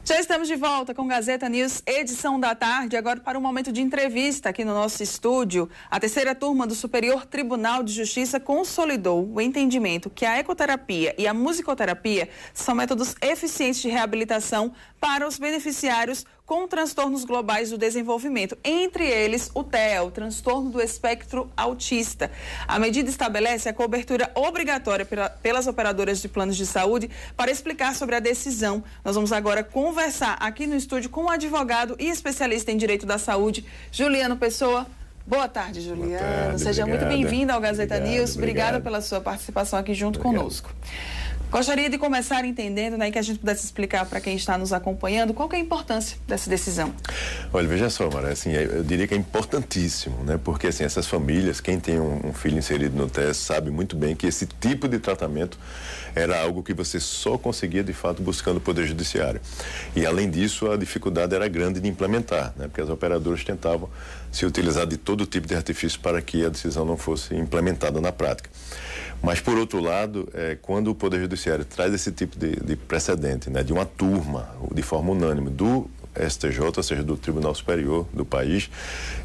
Já estamos de volta com Gazeta News, edição da tarde, agora para um momento de entrevista aqui no nosso estúdio. A terceira turma do Superior Tribunal de Justiça consolidou o entendimento que a ecoterapia e a musicoterapia são métodos eficientes de reabilitação para os beneficiários com transtornos globais do desenvolvimento, entre eles o TEA, o transtorno do espectro autista. A medida estabelece a cobertura obrigatória pelas operadoras de planos de saúde. Para explicar sobre a decisão, nós vamos agora conversar aqui no estúdio com o advogado e especialista em direito da saúde, Juliano Pessoa. Boa tarde, Juliano. Boa tarde, seja muito bem-vindo ao Gazeta News. Obrigada obrigado pela sua participação aqui junto conosco. Gostaria de começar entendendo, né, que a gente pudesse explicar para quem está nos acompanhando qual que é a importância dessa decisão. Olha, veja só, Mara, assim, eu diria que é importantíssimo, né? Porque assim, essas famílias, quem tem um filho inserido no TEA sabe muito bem que esse tipo de tratamento era algo que você só conseguia de fato buscando o Poder Judiciário. E além disso, a dificuldade era grande de implementar, né? Porque as operadoras tentavam se utilizar de todo tipo de artifício para que a decisão não fosse implementada na prática. Mas, por outro lado, quando o Poder Judiciário traz esse tipo de precedente, né, de uma turma, de forma unânime, do STJ, ou seja, do Tribunal Superior do país,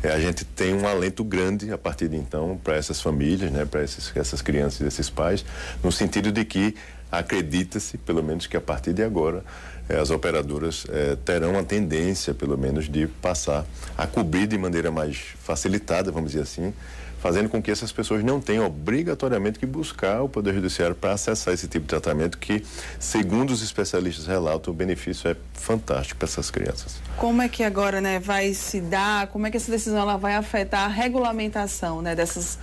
a gente tem um alento grande a partir de então para essas famílias, né, para essas crianças e esses pais, no sentido de que acredita-se, pelo menos, que a partir de agora as operadoras terão a tendência, pelo menos, de passar a cobrir de maneira mais facilitada, vamos dizer assim, fazendo com que essas pessoas não tenham obrigatoriamente que buscar o Poder Judiciário para acessar esse tipo de tratamento que, segundo os especialistas relatam, o benefício é fantástico para essas crianças. Como é que agora, né, vai se dar, como é que essa decisão ela vai afetar a regulamentação, né, desses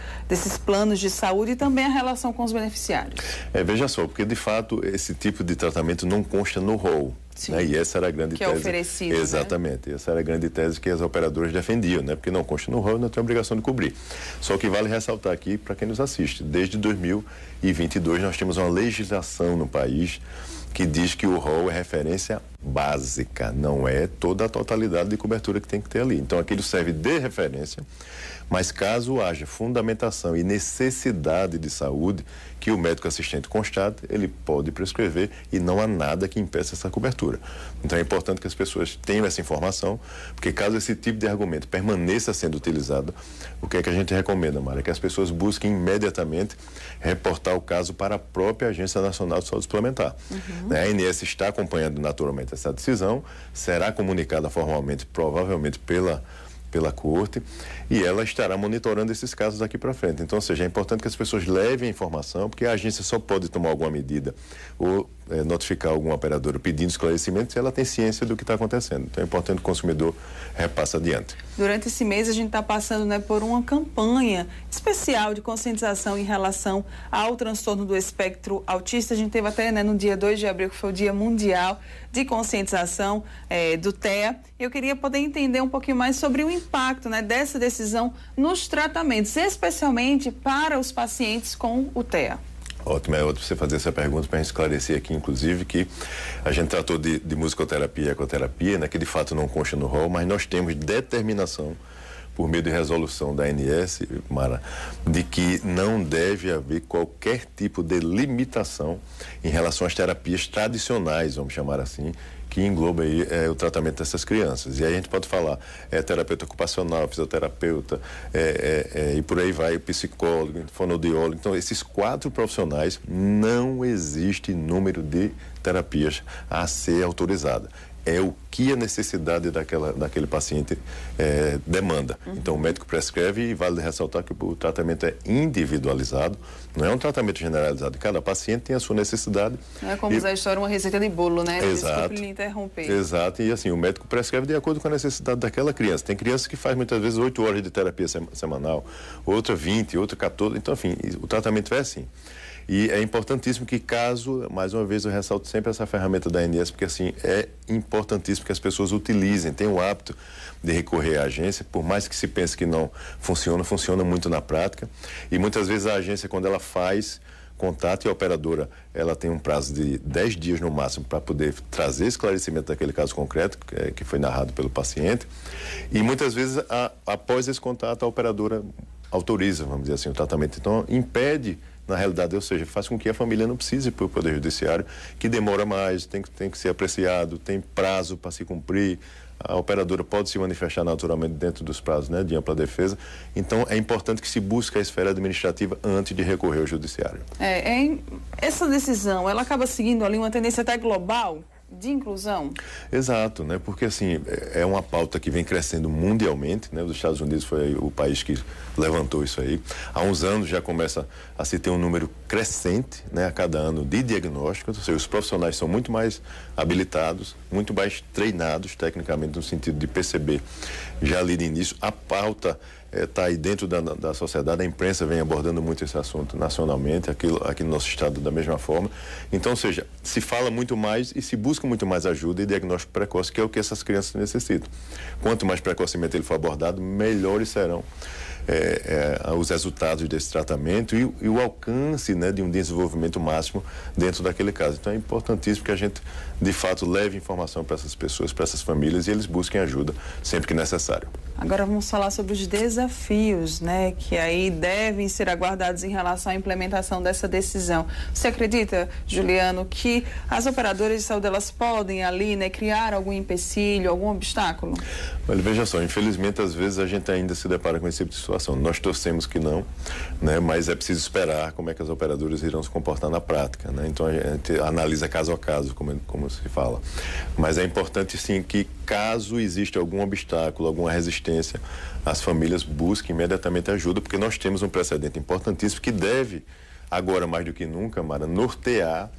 planos de saúde e também a relação com os beneficiários? Veja só, porque de fato esse tipo de tratamento não consta no rol. Né? E essa era a grande tese. Que é oferecido, exatamente. Né? Essa era a grande tese que as operadoras defendiam, né? Porque não consta no rol, não tem obrigação de cobrir. Só que vale ressaltar aqui para quem nos assiste, desde 2022 nós temos uma legislação no país que diz que o rol é referência básica, não é toda a totalidade de cobertura que tem que ter ali. Então aquilo serve de referência, mas caso haja fundamentação e necessidade de saúde que o médico assistente constate, ele pode prescrever e não há nada que impeça essa cobertura. Então é importante que as pessoas tenham essa informação, porque caso esse tipo de argumento permaneça sendo utilizado, o que é que a gente recomenda, Mara? Que as pessoas busquem imediatamente reportar o caso para a própria Agência Nacional de Saúde Suplementar. A ANS está acompanhando naturalmente essa decisão, será comunicada formalmente, provavelmente pela corte, e ela estará monitorando esses casos daqui para frente. Então, ou seja, é importante que as pessoas levem a informação, porque a agência só pode tomar alguma medida ou notificar alguma operadora pedindo esclarecimento se ela tem ciência do que está acontecendo. Então, é importante que o consumidor repasse adiante. Durante esse mês, a gente está passando, né, por uma campanha especial de conscientização em relação ao transtorno do espectro autista. A gente teve até, né, no dia 2 de abril, que foi o Dia Mundial de Conscientização do TEA. Eu queria poder entender um pouquinho mais sobre o impacto, né, dessa decisão nos tratamentos, especialmente para os pacientes com o TEA. Ótimo, é ótimo você fazer essa pergunta para a gente esclarecer aqui, inclusive, que a gente tratou de musicoterapia e ecoterapia, né, que de fato não consta no rol, mas nós temos determinação, por meio de resolução da ANS, Mara, de que não deve haver qualquer tipo de limitação em relação às terapias tradicionais, vamos chamar assim, que engloba aí o tratamento dessas crianças. E aí a gente pode falar terapeuta ocupacional, fisioterapeuta, e por aí vai, psicólogo, fonoaudiólogo. Então, esses 4 profissionais, não existe número de terapias a ser autorizada. É o que a necessidade daquele paciente demanda. Então, o médico prescreve e vale ressaltar que o tratamento é individualizado, não é um tratamento generalizado. Cada paciente tem a sua necessidade. Não é como usar a história uma receita de bolo, né? Exato. Desculpe lhe interromper. Exato, e assim, o médico prescreve de acordo com a necessidade daquela criança. Tem crianças que faz muitas vezes 8 horas de terapia semanal, outra 20, outra 14, então, enfim, o tratamento é assim. E é importantíssimo que caso, mais uma vez eu ressalto sempre essa ferramenta da ANS, porque assim, é importantíssimo que as pessoas utilizem, tenham o hábito de recorrer à agência, por mais que se pense que não funciona, funciona muito na prática. E muitas vezes a agência, quando ela faz contato, e a operadora, ela tem um prazo de 10 dias no máximo para poder trazer esclarecimento daquele caso concreto que foi narrado pelo paciente. E muitas vezes, após esse contato, a operadora autoriza, vamos dizer assim, o tratamento. Então, impede na realidade, ou seja, faz com que a família não precise ir para o Poder Judiciário, que demora mais, tem que ser apreciado, tem prazo para se cumprir. A operadora pode se manifestar naturalmente dentro dos prazos, né, de ampla defesa. Então, é importante que se busque a esfera administrativa antes de recorrer ao judiciário. Essa decisão, ela acaba seguindo ali uma tendência até global de inclusão? Exato, né? Porque assim, é uma pauta que vem crescendo mundialmente, né? Os Estados Unidos foi o país que levantou isso aí. Há uns anos já começa a se ter um número crescente, né, a cada ano de diagnósticos, ou seja, os profissionais são muito mais habilitados, muito mais treinados tecnicamente no sentido de perceber já ali de início. A pauta está aí dentro da sociedade, a imprensa vem abordando muito esse assunto nacionalmente, aqui no nosso estado da mesma forma. Então, ou seja, se fala muito mais e se busca muito mais ajuda e diagnóstico precoce, que é o que essas crianças necessitam. Quanto mais precocemente ele for abordado, melhores serão os resultados desse tratamento e o alcance, né, de um desenvolvimento máximo dentro daquele caso. Então é importantíssimo que a gente, de fato, leve informação para essas pessoas, para essas famílias, e eles busquem ajuda sempre que necessário. Agora vamos falar sobre os desafios, né, que aí devem ser aguardados em relação à implementação dessa decisão. Você acredita, Juliano, que as operadoras de saúde, elas podem ali, né, criar algum empecilho, algum obstáculo? Olha, veja só, infelizmente, às vezes a gente ainda se depara com esse tipo de situação. Nós torcemos que não, né, mas é preciso esperar como é que as operadoras irão se comportar na prática, né? Então a gente analisa caso a caso, como se fala. Mas é importante, sim, que caso exista algum obstáculo, alguma resistência, as famílias busquem imediatamente ajuda, porque nós temos um precedente importantíssimo que deve, agora mais do que nunca, Mara, nortear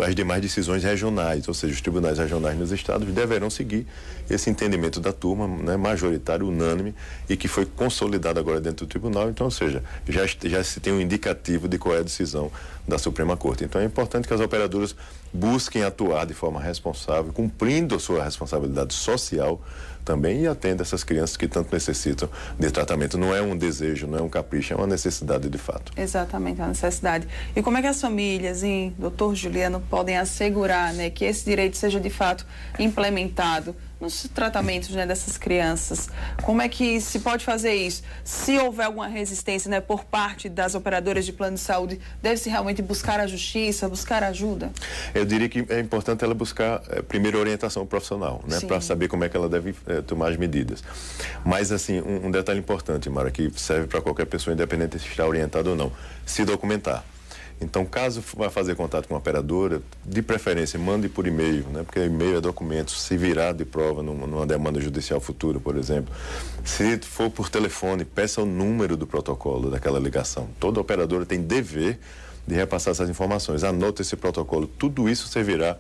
as demais decisões regionais, ou seja, os tribunais regionais nos estados deverão seguir esse entendimento da turma, né, majoritário, unânime, e que foi consolidado agora dentro do tribunal. Então, ou seja, já se tem um indicativo de qual é a decisão da Suprema Corte. Então, é importante que as operadoras busquem atuar de forma responsável, cumprindo a sua responsabilidade social também, e atenda essas crianças que tanto necessitam de tratamento. Não é um desejo, não é um capricho, é uma necessidade de fato. Exatamente, é uma necessidade. E como é que as famílias, doutor Juliano, podem assegurar, né, que esse direito seja de fato implementado nos tratamentos, né, dessas crianças? Como é que se pode fazer isso? Se houver alguma resistência, né, por parte das operadoras de plano de saúde, deve-se realmente buscar a justiça, buscar ajuda? Eu diria que é importante ela buscar primeiro orientação profissional, né, para saber como é que ela deve tomar as medidas. Mas assim, um detalhe importante, Mara, que serve para qualquer pessoa, independente se está orientado ou não: se documentar. Então, caso vá fazer contato com a operadora, de preferência, mande por e-mail, né? Porque e-mail é documento, se virar de prova numa demanda judicial futura, por exemplo. Se for por telefone, peça o número do protocolo daquela ligação. Toda operadora tem dever de repassar essas informações. Anote esse protocolo. Tudo isso servirá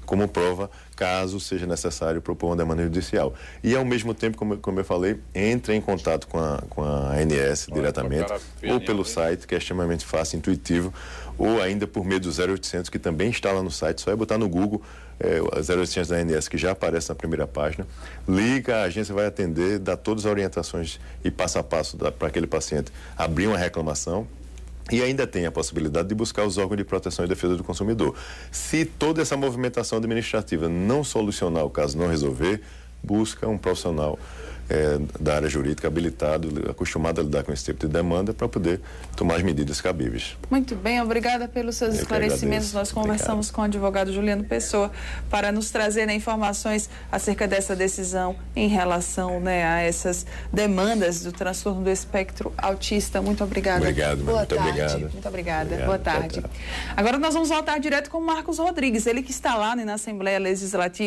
como prova, caso seja necessário propor uma demanda judicial. E, ao mesmo tempo, como eu falei, entre em contato com a ANS diretamente, ou pelo site, que é extremamente fácil, intuitivo, ou ainda por meio do 0800, que também está lá no site. Só é botar no Google 0800 da ANS, que já aparece na primeira página. Liga, a agência vai atender, dá todas as orientações e passo a passo para aquele paciente abrir uma reclamação. E ainda tem a possibilidade de buscar os órgãos de proteção e defesa do consumidor. Se toda essa movimentação administrativa não solucionar o caso, não resolver, busca um profissional da área jurídica habilitado, acostumado a lidar com esse tipo de demanda, para poder tomar as medidas cabíveis. Muito bem, obrigada pelos seus esclarecimentos. Nós conversamos com o advogado Juliano Pessoa para nos trazer, né, informações acerca dessa decisão em relação, né, a essas demandas do transtorno do espectro autista. Muito obrigada. Obrigado, muito obrigado. Muito obrigada. Boa tarde. Agora nós vamos voltar direto com o Marcos Rodrigues, ele que está lá, né, na Assembleia Legislativa.